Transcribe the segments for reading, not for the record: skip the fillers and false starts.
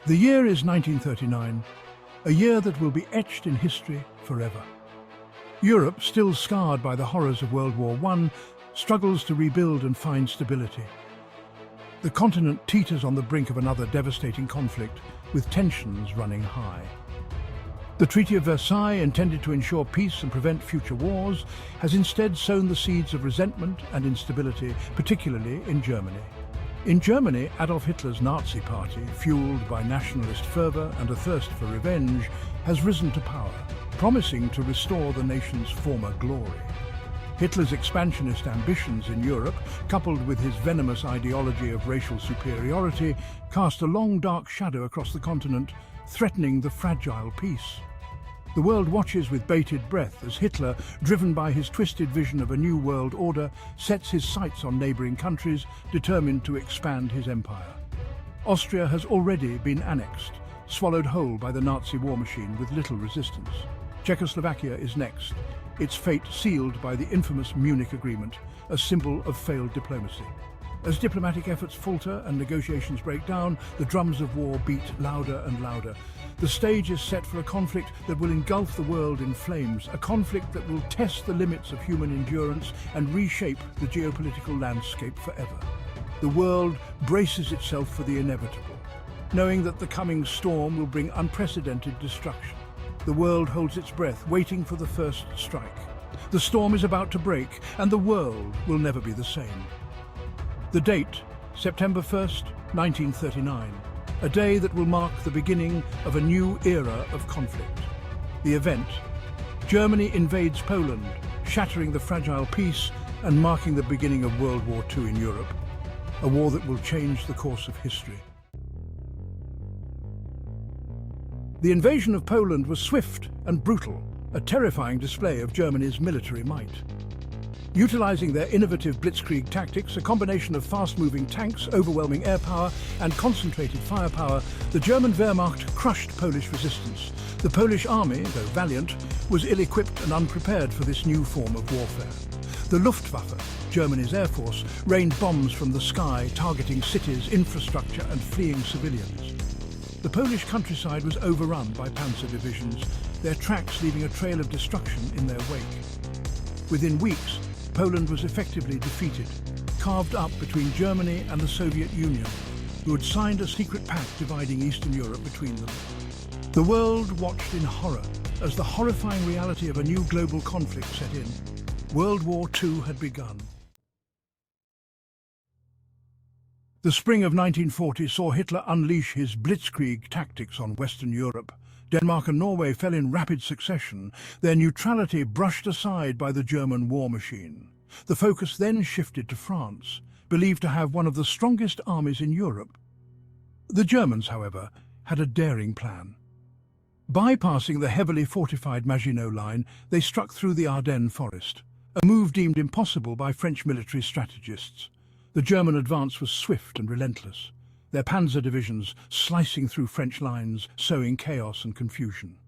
The year is 1939, a year that will be etched in history forever. Europe, still scarred by the horrors of World War I, struggles to rebuild and find stability. The continent teeters on the brink of another devastating conflict, with tensions running high. The Treaty of Versailles, intended to ensure peace and prevent future wars, has instead sown the seeds of resentment and instability, particularly in Germany. In Germany, Adolf Hitler's Nazi Party, fueled by nationalist fervour and a thirst for revenge, has risen to power, promising to restore the nation's former glory. Hitler's expansionist ambitions in Europe, coupled with his venomous ideology of racial superiority, cast a long dark shadow across the continent, threatening the fragile peace. The world watches with bated breath as Hitler, driven by his twisted vision of a new world order, sets his sights on neighbouring countries, determined to expand his empire. Austria has already been annexed, swallowed whole by the Nazi war machine with little resistance. Czechoslovakia is next, its fate sealed by the infamous Munich Agreement, a symbol of failed diplomacy. As diplomatic efforts falter and negotiations break down, the drums of war beat louder and louder. The stage is set for a conflict that will engulf the world in flames, a conflict that will test the limits of human endurance and reshape the geopolitical landscape forever. The world braces itself for the inevitable, knowing that the coming storm will bring unprecedented destruction. The world holds its breath, waiting for the first strike. The storm is about to break, and the world will never be the same. The date, September 1st, 1939, a day that will mark the beginning of a new era of conflict. The event, Germany invades Poland, shattering the fragile peace and marking the beginning of World War II in Europe, a war that will change the course of history. The invasion of Poland was swift and brutal, a terrifying display of Germany's military might. Utilizing their innovative blitzkrieg tactics, a combination of fast-moving tanks, overwhelming air power, and concentrated firepower, the German Wehrmacht crushed Polish resistance. The Polish army, though valiant, was ill-equipped and unprepared for this new form of warfare. The Luftwaffe, Germany's air force, rained bombs from the sky, targeting cities, infrastructure, and fleeing civilians. The Polish countryside was overrun by panzer divisions, their tracks leaving a trail of destruction in their wake. Within weeks, Poland was effectively defeated, carved up between Germany and the Soviet Union, who had signed a secret pact dividing Eastern Europe between them. The world watched in horror as the horrifying reality of a new global conflict set in. World War II had begun. The spring of 1940 saw Hitler unleash his blitzkrieg tactics on Western Europe. Denmark and Norway fell in rapid succession, their neutrality brushed aside by the German war machine. The focus then shifted to France, believed to have one of the strongest armies in Europe. The Germans, however, had a daring plan. Bypassing the heavily fortified Maginot Line, they struck through the Ardennes forest, a move deemed impossible by French military strategists. The German advance was swift and relentless, their panzer divisions slicing through French lines, sowing chaos and confusion.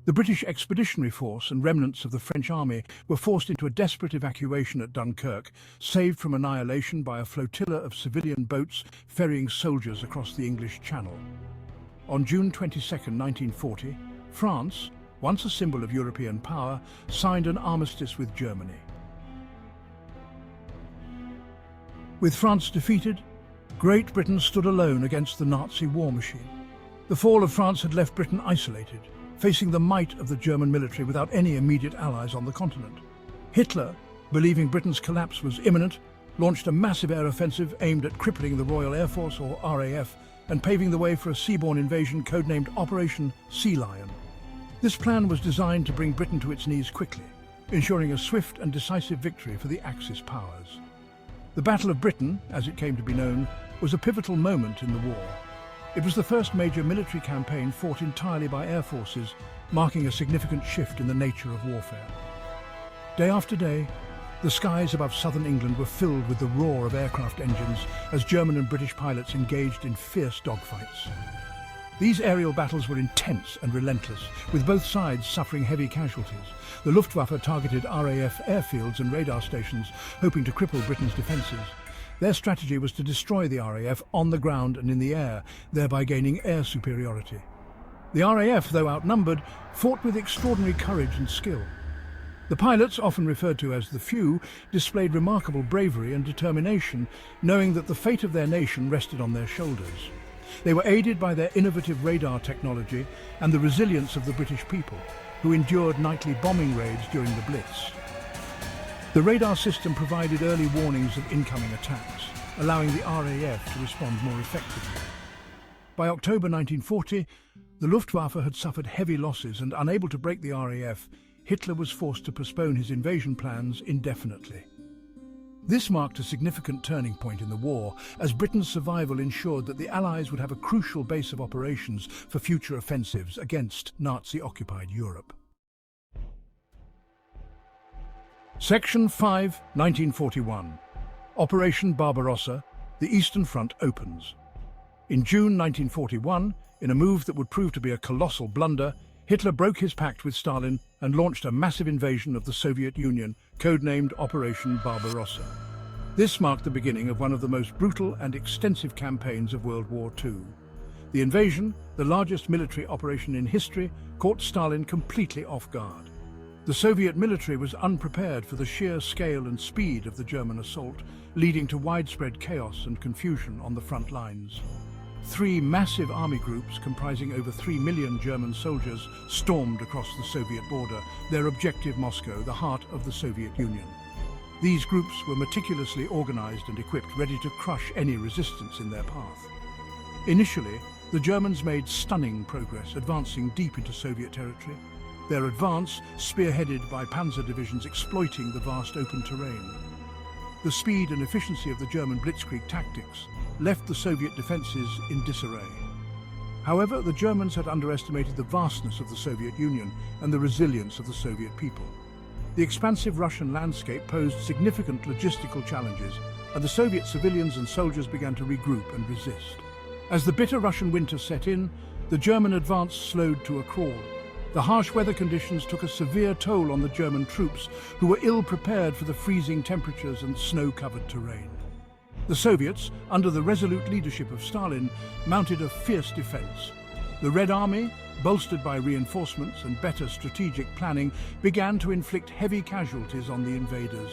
The British Expeditionary Force and remnants of the French army were forced into a desperate evacuation at Dunkirk, saved from annihilation by a flotilla of civilian boats ferrying soldiers across the English Channel. On June 22, 1940, France, once a symbol of European power, signed an armistice with Germany. With France defeated, Great Britain stood alone against the Nazi war machine. The fall of France had left Britain isolated, facing the might of the German military without any immediate allies on the continent. Hitler, believing Britain's collapse was imminent, launched a massive air offensive aimed at crippling the Royal Air Force, or RAF, and paving the way for a seaborne invasion codenamed Operation Sea Lion. This plan was designed to bring Britain to its knees quickly, ensuring a swift and decisive victory for the Axis powers. The Battle of Britain, as it came to be known, was a pivotal moment in the war. It was the first major military campaign fought entirely by air forces, marking a significant shift in the nature of warfare. Day after day, the skies above southern England were filled with the roar of aircraft engines as German and British pilots engaged in fierce dogfights. These aerial battles were intense and relentless, with both sides suffering heavy casualties. The Luftwaffe targeted RAF airfields and radar stations, hoping to cripple Britain's defences. Their strategy was to destroy the RAF on the ground and in the air, thereby gaining air superiority. The RAF, though outnumbered, fought with extraordinary courage and skill. The pilots, often referred to as the Few, displayed remarkable bravery and determination, knowing that the fate of their nation rested on their shoulders. They were aided by their innovative radar technology and the resilience of the British people, who endured nightly bombing raids during the Blitz. The radar system provided early warnings of incoming attacks, allowing the RAF to respond more effectively. By October 1940, the Luftwaffe had suffered heavy losses, and unable to break the RAF, Hitler was forced to postpone his invasion plans indefinitely. This marked a significant turning point in the war, as Britain's survival ensured that the Allies would have a crucial base of operations for future offensives against Nazi-occupied Europe. Section 5, 1941. Operation Barbarossa, the Eastern Front opens. In June 1941, in a move that would prove to be a colossal blunder, Hitler broke his pact with Stalin and launched a massive invasion of the Soviet Union, codenamed Operation Barbarossa. This marked the beginning of one of the most brutal and extensive campaigns of World War II. The invasion, the largest military operation in history, caught Stalin completely off guard. The Soviet military was unprepared for the sheer scale and speed of the German assault, leading to widespread chaos and confusion on the front lines. 3 massive army groups comprising over 3 million German soldiers stormed across the Soviet border, their objective Moscow, the heart of the Soviet Union. These groups were meticulously organized and equipped, ready to crush any resistance in their path. Initially, the Germans made stunning progress, advancing deep into Soviet territory. Their advance, spearheaded by panzer divisions exploiting the vast open terrain. The speed and efficiency of the German blitzkrieg tactics left the Soviet defenses in disarray. However, the Germans had underestimated the vastness of the Soviet Union and the resilience of the Soviet people. The expansive Russian landscape posed significant logistical challenges, and the Soviet civilians and soldiers began to regroup and resist. As the bitter Russian winter set in, the German advance slowed to a crawl. The harsh weather conditions took a severe toll on the German troops, who were ill-prepared for the freezing temperatures and snow-covered terrain. The Soviets, under the resolute leadership of Stalin, mounted a fierce defense. The Red Army, bolstered by reinforcements and better strategic planning, began to inflict heavy casualties on the invaders.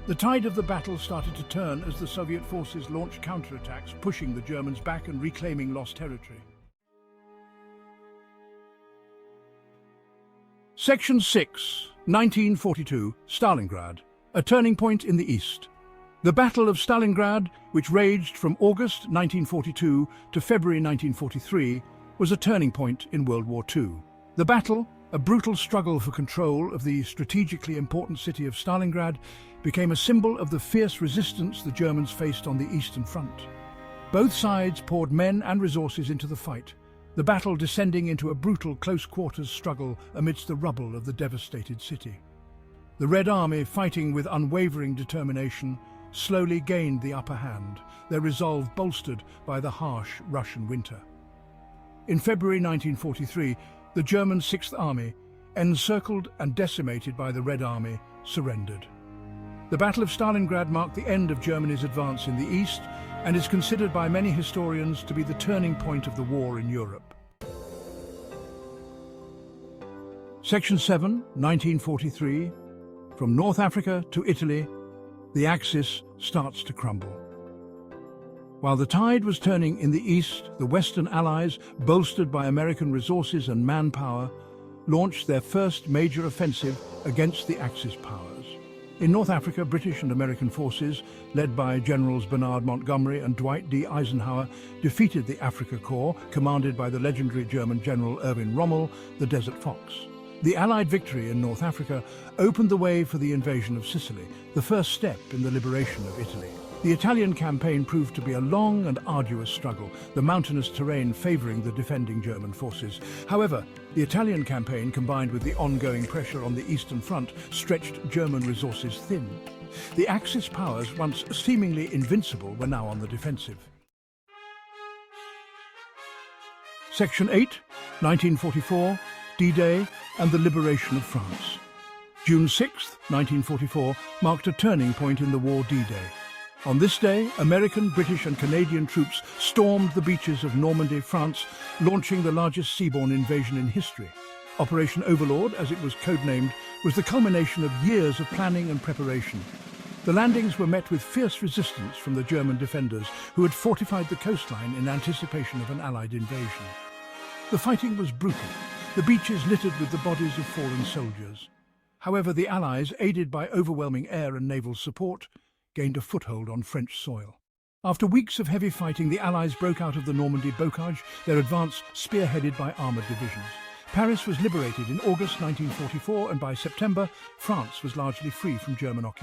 The tide of the battle started to turn as the Soviet forces launched counterattacks, pushing the Germans back and reclaiming lost territory. Section 6, 1942, Stalingrad, a turning point in the East. The Battle of Stalingrad, which raged from August 1942 to February 1943, was a turning point in World War II. The battle, a brutal struggle for control of the strategically important city of Stalingrad, became a symbol of the fierce resistance the Germans faced on the Eastern Front. Both sides poured men and resources into the fight, the battle descending into a brutal close-quarters struggle amidst the rubble of the devastated city. The Red Army, fighting with unwavering determination, slowly gained the upper hand, their resolve bolstered by the harsh Russian winter. In February 1943, the German Sixth Army, encircled and decimated by the Red Army, surrendered. The Battle of Stalingrad marked the end of Germany's advance in the East and is considered by many historians to be the turning point of the war in Europe. Section 7, 1943. From North Africa to Italy, the Axis starts to crumble. While the tide was turning in the East, the Western Allies, bolstered by American resources and manpower, launched their first major offensive against the Axis powers. In North Africa, British and American forces, led by Generals Bernard Montgomery and Dwight D. Eisenhower, defeated the Afrika Korps, commanded by the legendary German General Erwin Rommel, the Desert Fox. The Allied victory in North Africa opened the way for the invasion of Sicily, the first step in the liberation of Italy. The Italian campaign proved to be a long and arduous struggle, the mountainous terrain favouring the defending German forces. However, the Italian campaign, combined with the ongoing pressure on the Eastern Front, stretched German resources thin. The Axis powers, once seemingly invincible, were now on the defensive. Section 8, 1944, D-Day and the liberation of France. June 6, 1944, marked a turning point in the war. D-Day. On this day, American, British and Canadian troops stormed the beaches of Normandy, France, launching the largest seaborne invasion in history. Operation Overlord, as it was codenamed, was the culmination of years of planning and preparation. The landings were met with fierce resistance from the German defenders, who had fortified the coastline in anticipation of an Allied invasion. The fighting was brutal, the beaches littered with the bodies of fallen soldiers. However, the Allies, aided by overwhelming air and naval support, gained a foothold on French soil. After weeks of heavy fighting, the Allies broke out of the Normandy bocage, their advance spearheaded by armoured divisions. Paris was liberated in August 1944, and by September, France was largely free from German occupation.